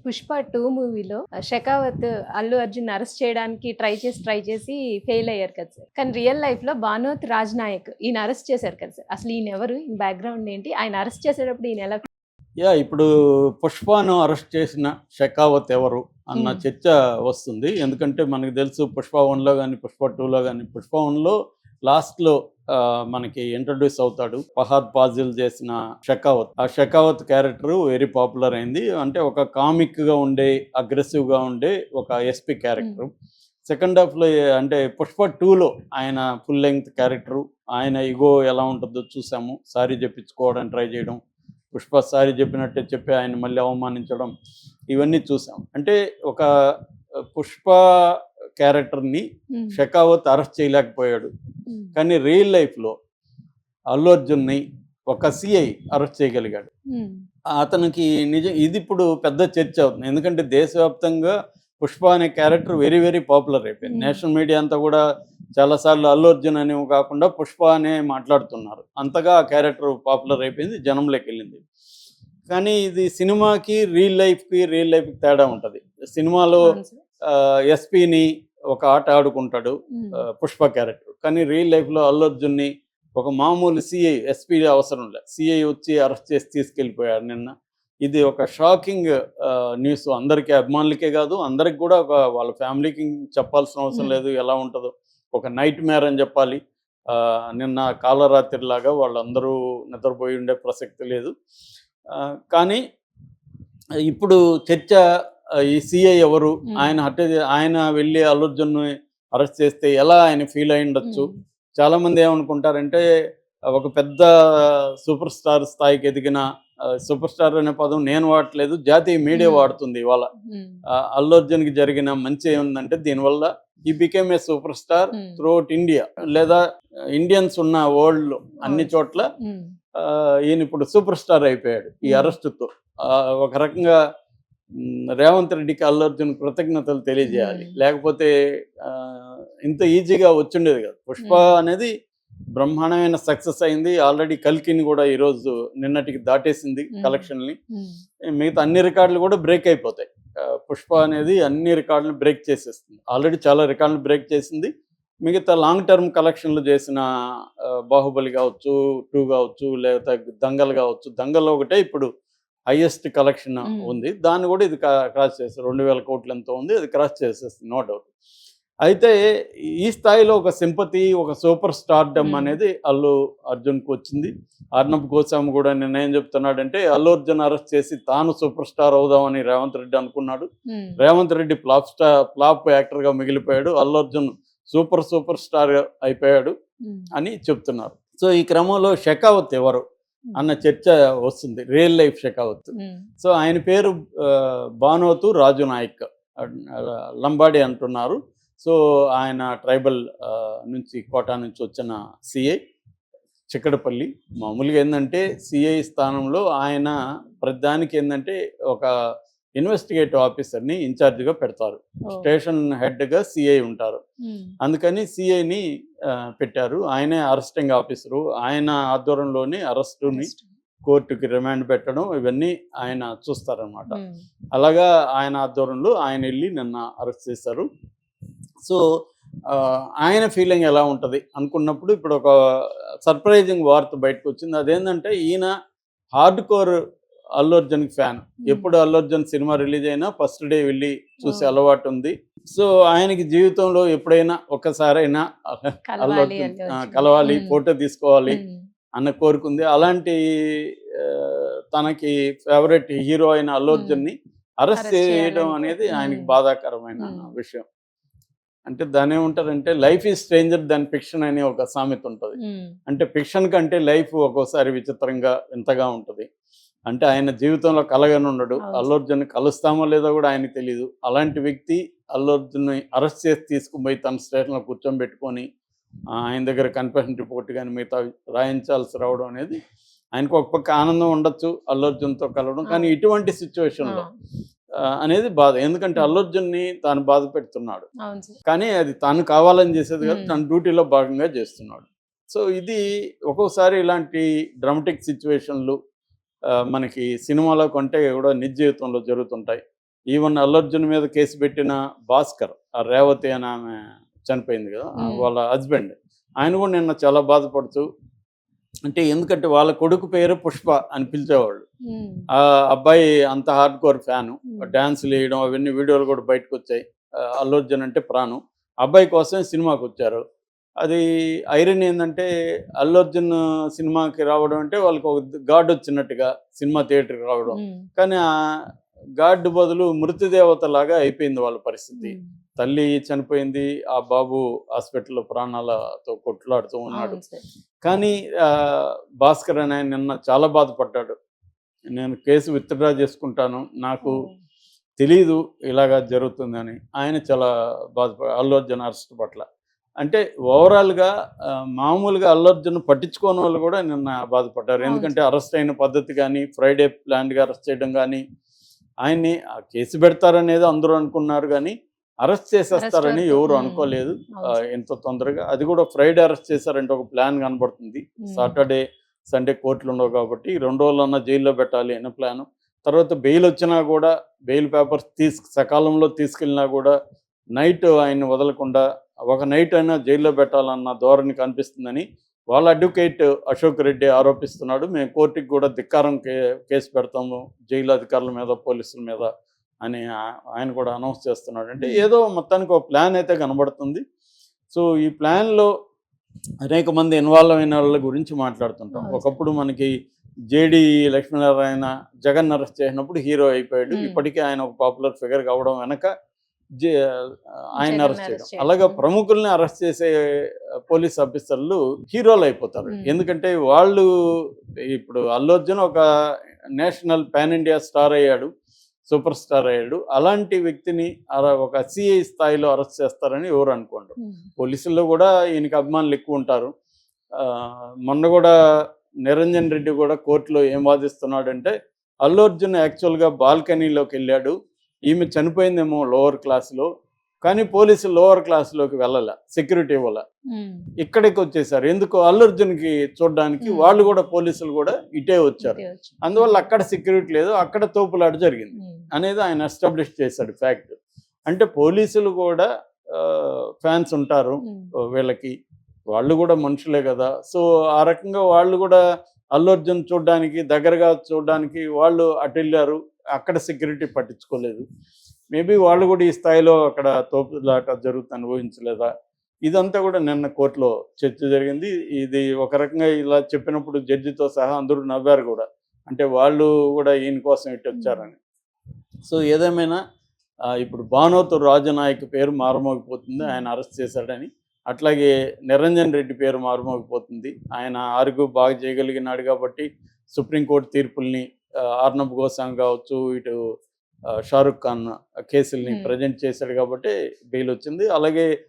'పుష్ప 2' మూవీలో 'షెకావత్' అల్లు అర్జున్ అరెస్ట్ చేయడానికి ట్రై చేసి ఫెయిల్ అయ్యారు కదా సార్. కానీ రియల్ లైఫ్‌లో 'భానుత్ రాజ్‌నాయక్' ఈయన అరెస్ట్ చేశారు కదా సార్. అసలు ఈయన ఎవరు? ఈయన బ్యాక్‌గ్రౌండ్ ఏంటి? ఆయన అరెస్ట్ చేసేటప్పుడు ఈయన ఎలా ఇప్పుడు పుష్పను అరెస్ట్ చేసిన షెకావత్ ఎవరు అన్న హ్మ్. చర్చ వస్తుంది. ఎందుకంటే మనకు తెలుసు పుష్ప 1లో కానీ పుష్ప 2లో కానీ పుష్ప 1లో లాస్ట్లో మనకి ఇంట్రడ్యూస్ అవుతాడు. ఫహద్ ఫాజిల్ చేసిన షెకావత్. ఆ షెకావత్ క్యారెక్టర్ వెరీ పాపులర్ అయింది. అంటే ఒక కామిక్గా ఉండే అగ్రెసివ్గా ఉండే ఒక ఎస్పీ క్యారెక్టర్. సెకండ్ హాఫ్లో అంటే పుష్ప 2లో ఆయన ఫుల్ లెంగ్త్ క్యారెక్టరు, ఆయన ఇగో ఎలా ఉంటుందో చూసాము. సారీ చెప్పించుకోవడానికి ట్రై చేయడం, పుష్ప సారీ చెప్పినట్టే చెప్పి ఆయన మళ్ళీ అవమానించడం, ఇవన్నీ చూసాం. అంటే ఒక పుష్ప క్యారెక్టర్ని షెకావత్ అరెస్ట్ చేయలేకపోయాడు. కానీ రియల్ లైఫ్లో అల్లు అర్జున్ని ఒక సిఐ అరెస్ట్ చేయగలిగాడు. అతనికి నిజం ఇది ఇప్పుడు పెద్ద చర్చ అవుతుంది. ఎందుకంటే దేశవ్యాప్తంగా పుష్ప అనే క్యారెక్టర్ వెరీ వెరీ పాపులర్ అయిపోయింది. నేషనల్ మీడియా అంతా కూడా చాలాసార్లు అల్లు అర్జున్ అనేవి కాకుండా పుష్ప అనే మాట్లాడుతున్నారు. అంతగా ఆ క్యారెక్టర్ పాపులర్ అయిపోయింది, జనంలోకి వెళ్ళింది. కానీ ఇది సినిమాకి రియల్ లైఫ్కి తేడా ఉంటుంది. సినిమాలో ఎస్పీని ఒక ఆట ఆడుకుంటాడు పుష్ప క్యారెక్టర్. కానీ రియల్ లైఫ్లో అల్లు అర్జున్ని ఒక మామూలు సిఐ, ఎస్పీ అవసరం లేదు, సిఐ వచ్చి అరెస్ట్ చేసి తీసుకెళ్ళిపోయాడు నిన్న. ఇది ఒక షాకింగ్ న్యూస్. అందరికీ, అభిమానులకే కాదు అందరికి కూడా, ఒక వాళ్ళ ఫ్యామిలీకి చెప్పాల్సిన అవసరం లేదు ఎలా ఉంటుందో. ఒక నైట్ మేర్ అని చెప్పాలి. నిన్న కాలరాత్రిలాగా వాళ్ళందరూ నిద్రపోయి ఉండే ప్రసక్తి లేదు. కానీ ఇప్పుడు చర్చ ఈ సిఐ ఎవరు, ఆయన వెళ్ళి అల్లు అర్జున్ని అరెస్ట్ చేస్తే ఎలా ఆయన ఫీల్ అయి ఉండొచ్చు. చాలామంది ఏమనుకుంటారంటే ఒక పెద్ద సూపర్ స్టార్ స్థాయికి ఎదిగిన, సూపర్ స్టార్ అనే పదం నేను వాడట్లేదు, జాతీయ మీడియా వాడుతుంది ఇవాళ. అల్లు అర్జున్కి జరిగిన మంచి ఏముందంటే దీనివల్ల he became a super star throughout India, లేదా ఇండియన్స్ ఉన్న వరల్డ్లో అన్ని చోట్ల ఈయన ఇప్పుడు సూపర్ స్టార్ అయిపోయాడు ఈ అరెస్టుతో. ఒక రకంగా రేవంత్ రెడ్డికి అల్లు అర్జున్ కృతజ్ఞతలు తెలియజేయాలి. లేకపోతే ఇంత ఈజీగా వచ్చిండేది కాదు. పుష్ప అనేది బ్రహ్మాండమైన సక్సెస్ అయింది. ఆల్రెడీ కల్కిని కూడా ఈరోజు నిన్నటికి దాటేసింది కలెక్షన్ని. మిగతా అన్ని రికార్డులు కూడా బ్రేక్ అయిపోతాయి. పుష్ప అనేది అన్ని రికార్డులను బ్రేక్ చేసేస్తుంది. ఆల్రెడీ చాలా రికార్డులు బ్రేక్ చేసింది. మిగతా లాంగ్ టర్మ్ కలెక్షన్లు చేసిన బాహుబలి కావచ్చు, 2 కావచ్చు, లేదా దంగల్ కావచ్చు. దంగల్ ఒకటే ఇప్పుడు హైయెస్ట్ కలెక్షన్ ఉంది. దాన్ని కూడా ఇది క్రాస్ చేస్తారు. 2000 కోట్లు ఎంతో ఉంది, అది క్రాస్ చేసేస్తుంది, నో డౌట్. అయితే ఈ స్థాయిలో ఒక సింపతి, ఒక సూపర్ స్టార్డమ్ అనేది అల్లు అర్జున్కి వచ్చింది. అర్నబ్ గోస్వామి కూడా నిన్న ఏం చెప్తున్నాడంటే అల్లు అర్జున్ అరెస్ట్ చేసి తాను సూపర్ స్టార్ అవుదామని రేవంత్ రెడ్డి అనుకున్నాడు. రేవంత్ రెడ్డి ఫ్లాప్ యాక్టర్గా మిగిలిపోయాడు. అల్లు అర్జున్ సూపర్ స్టార్ అయిపోయాడు అని చెప్తున్నారు. సో ఈ క్రమంలో షెకావత్ ఎవరు అన్న చర్చ వస్తుంది, రియల్ లైఫ్ షెకావత్. సో ఆయన పేరు భానుత్ రాజ్‌నాయక్, లంబాడి అంటున్నారు. సో ఆయన ట్రైబల్ నుంచి, కోటా నుంచి వచ్చిన సిఐ, చిక్కడపల్లి. మామూలుగా ఏంటంటే సిఐ స్థానంలో ఆయన ప్రతిదానికి ఏంటంటే ఒక ఇన్వెస్టిగేటివ్ ఆఫీసర్ని ఇన్ఛార్జిగా పెడతారు. స్టేషన్ హెడ్గా సిఐ ఉంటారు. అందుకని సిఐని పెట్టారు. ఆయనే అరెస్టింగ్ ఆఫీసరు. ఆయన ఆధ్వర్యంలోని అరెస్టుని, కోర్టుకి రిమాండ్ పెట్టడం, ఇవన్నీ ఆయన చూస్తారనమాట. అలాగా ఆయన ఆధ్వర్యంలో ఆయన వెళ్ళి నిన్న అరెస్ట్ చేశారు. సో ఆయన ఫీలింగ్ ఎలా ఉంటుంది అనుకున్నప్పుడు ఇప్పుడు ఒక సర్ప్రైజింగ్ వార్త బయటకు వచ్చింది. అదేంటంటే ఈయన హార్డ్ కోర్ అల్లు అర్జున్కి ఫ్యాన్. ఎప్పుడు అల్లు అర్జున్ సినిమా రిలీజ్ అయినా ఫస్ట్ డే వెళ్ళి చూసే అలవాటు ఉంది. సో ఆయనకి జీవితంలో ఎప్పుడైనా ఒక్కసారైనా అల్లు అర్జున్ కలవాలి, ఫోటో తీసుకోవాలి అన్న కోరుకుంది. అలాంటి తనకి ఫేవరెట్ హీరో అయిన అల్లు అర్జున్ని అరెస్ట్ చేయడం అనేది ఆయనకి బాధాకరమైన విషయం. అంటే దాని ఏముంటారంటే life is stranger than fiction అనే ఒక సామెత ఉంటుంది. అంటే ఫిక్షన్ కంటే లైఫ్ ఒక్కోసారి విచిత్రంగా వింతగా ఉంటుంది. అంటే ఆయన జీవితంలో కలగని ఉండడు. అల్లు అర్జున్ కలుస్తామో లేదో కూడా ఆయనకు తెలియదు. అలాంటి వ్యక్తి అల్లు అర్జున్ని అరెస్ట్ చేసి తీసుకుపోయి తన స్టేషన్లో కూర్చోబెట్టుకొని ఆయన దగ్గర కన్ఫెషన్ రిపోర్ట్ కానీ మిగతా రాయించాల్సి రావడం అనేది ఆయనకు ఒక పక్క ఆనందం ఉండొచ్చు అల్లు అర్జున్తో కలవడం. కానీ ఇటువంటి సిచ్యువేషన్లో అనేది బాధ. ఎందుకంటే అల్లు అర్జున్ని తాను బాధ పెడుతున్నాడు, కానీ అది తాను కావాలని చేసేది కాదు, తన డ్యూటీలో భాగంగా చేస్తున్నాడు. సో ఇది ఒక్కోసారి ఇలాంటి డ్రామాటిక్ సిచ్యువేషన్లు మనకి సినిమాలో కంటే కూడా నిజ జీవితంలో జరుగుతుంటాయి. ఈవెన్ అల్లు అర్జున్ మీద కేసు పెట్టిన భాస్కర్, ఆ రేవతి అని ఆమె చనిపోయింది కదా, వాళ్ళ హస్బెండ్, ఆయన కూడా నిన్న చాలా బాధపడుతూ, అంటే ఎందుకంటే వాళ్ళ కొడుకు పేరు పుష్ప అని పిలిచేవాళ్ళు. ఆ అబ్బాయి అంత హార్డ్ కోర్ ఫ్యాను, డ్యాన్సులు వేయడం అవన్నీ వీడియోలు కూడా బయటకు వచ్చాయి. అల్లు అర్జున్ అంటే ప్రాణం. అబ్బాయి కోసమే సినిమాకి వచ్చారు. అది ఐరన్ ఏంటంటే, అల్లు అర్జున్ సినిమాకి రావడం అంటే వాళ్ళకి ఒక గాడ్ వచ్చినట్టుగా సినిమా థియేటర్కి రావడం. కానీ ఆ గాడ్ బదులు మృతదేవత లాగా అయిపోయింది వాళ్ళ పరిస్థితి. తల్లి చనిపోయింది, ఆ బాబు హాస్పిటల్లో ప్రాణాలతో కొట్లాడుతూ ఉన్నాడు. కానీ భాస్కర్ అని ఆయన నిన్న చాలా బాధపడ్డాడు. నేను కేసు విత్డ్రా చేసుకుంటాను, నాకు తెలీదు ఇలాగా జరుగుతుందని. ఆయన చాలా అల్లు అర్జున్ అరెస్ట్ పట్ల. అంటే ఓవరాల్గా మామూలుగా అల్లు అర్జున్ పట్టించుకోని వాళ్ళు కూడా నిన్న బాధపడ్డారు. ఎందుకంటే అరెస్ట్ అయిన పద్ధతి కానీ, ఫ్రైడే ప్లాన్గా అరెస్ట్ చేయడం కానీ, ఆయన్ని కేసు పెడతారనేది అందరూ అనుకున్నారు కానీ అరెస్ట్ చేసేస్తారని ఎవరు అనుకోలేదు ఎంత తొందరగా. అది కూడా ఫ్రైడే అరెస్ట్ చేశారంటే ఒక ప్లాన్ కనబడుతుంది. సాటర్డే సండే కోర్టులు ఉండవు కాబట్టి 2 రోజులన్నా జైల్లో పెట్టాలి అనే ప్లాను. తర్వాత బెయిల్ వచ్చినా కూడా, బెయిల్ పేపర్స్ సకాలంలో తీసుకెళ్ళినా కూడా నైట్ ఆయన్ని వదలకుండా ఒక నైట్ అయినా జైల్లో పెట్టాలన్న ధోరణి కనిపిస్తుందని వాళ్ళ అడ్వకేట్ అశోక్ రెడ్డి ఆరోపిస్తున్నాడు. మేము కోర్టుకి కూడా ధిక్కారం కేసు పెడతాము జైలు అధికారుల మీద, పోలీసుల మీద అని ఆయన కూడా అనౌన్స్ చేస్తున్నాడు. అంటే ఏదో మొత్తానికి ఒక ప్లాన్ అయితే కనబడుతుంది. సో ఈ ప్లాన్లో అనేక మంది ఇన్వాల్వ్ అయిన వాళ్ళ గురించి మాట్లాడుతుంటాం. ఒకప్పుడు మనకి జేడి లక్ష్మీనారాయణ జగన్ అరెస్ట్ చేసినప్పుడు హీరో అయిపోయాడు. ఇప్పటికీ ఆయన ఒక పాపులర్ ఫిగర్ కావడం వెనక ఆయన అరెస్ట్ చేయడం. అలాగే ప్రముఖుల్ని అరెస్ట్ చేసే పోలీస్ ఆఫీసర్లు హీరోలు అయిపోతారు. ఎందుకంటే వాళ్ళు ఇప్పుడు అల్లు అర్జున్ ఒక నేషనల్ పాన్ ఇండియా స్టార్ అయ్యాడు, సూపర్ స్టార్ అయ్యాడు. అలాంటి వ్యక్తిని ఒక సిఐ స్థాయిలో అరెస్ట్ చేస్తారని ఎవరు అనుకోండి. పోలీసుల్లో కూడా ఈయనకి అభిమానులు ఎక్కువ ఉంటారు. మొన్న కూడా నిరంజన్ రెడ్డి కూడా కోర్టులో ఏం వాదిస్తున్నాడంటే, అల్లు అర్జున్ యాక్చువల్గా బాల్కనీలోకి వెళ్ళాడు, ఈమె చనిపోయిందేమో లోవర్ క్లాస్లో, కానీ పోలీసులు లోవర్ క్లాస్లోకి వెళ్ళాల, సెక్యూరిటీ ఇవ్వాల, ఇక్కడికి వచ్చేసారు. ఎందుకు అల్లు అర్జున్కి చూడడానికి. వాళ్ళు కూడా పోలీసులు కూడా ఇటే వచ్చారు. అందువల్ల అక్కడ సెక్యూరిటీ లేదు, అక్కడ తోపులాట జరిగింది అనేది ఆయన ఎస్టాబ్లిష్ చేశాడు ఫ్యాక్ట్. అంటే పోలీసులు కూడా ఫ్యాన్స్ ఉంటారు వీళ్ళకి, వాళ్ళు కూడా మనుషులే కదా. సో ఆ రకంగా వాళ్ళు కూడా అల్లు అర్జున్ చూడడానికి, దగ్గరగా చూడడానికి వాళ్ళు అటు వెళ్ళారు. అక్కడ సెక్యూరిటీ పట్టించుకోలేదు. మేబీ వాళ్ళు కూడా ఈ స్థాయిలో అక్కడ తోపులాట జరుగుతుందని ఊహించలేదా? ఇదంతా కూడా నిన్న కోర్టులో చర్చ జరిగింది. ఇది ఒక రకంగా ఇలా చెప్పినప్పుడు జడ్జితో సహా అందరూ నవ్వారు కూడా. అంటే వాళ్ళు కూడా ఈయన కోసం ఇటు వచ్చారని. సో ఏదేమైనా ఇప్పుడు భానోతు రాజనాయక్ పేరు మారుమోగిపోతుంది ఆయన అరెస్ట్ చేశాడని. అట్లాగే నిరంజన్ రెడ్డి పేరు మారుమోగిపోతుంది. ఆయన ఆర్గ్యూ బాగా చేయగలిగినాడు కాబట్టి సుప్రీంకోర్టు తీర్పుల్ని, అర్నబ్ గోస్వామి కావచ్చు, ఇటు షారుఖ్ ఖాన్ కేసుల్ని ప్రజెంట్ చేశాడు కాబట్టి బెయిల్ వచ్చింది. అలాగే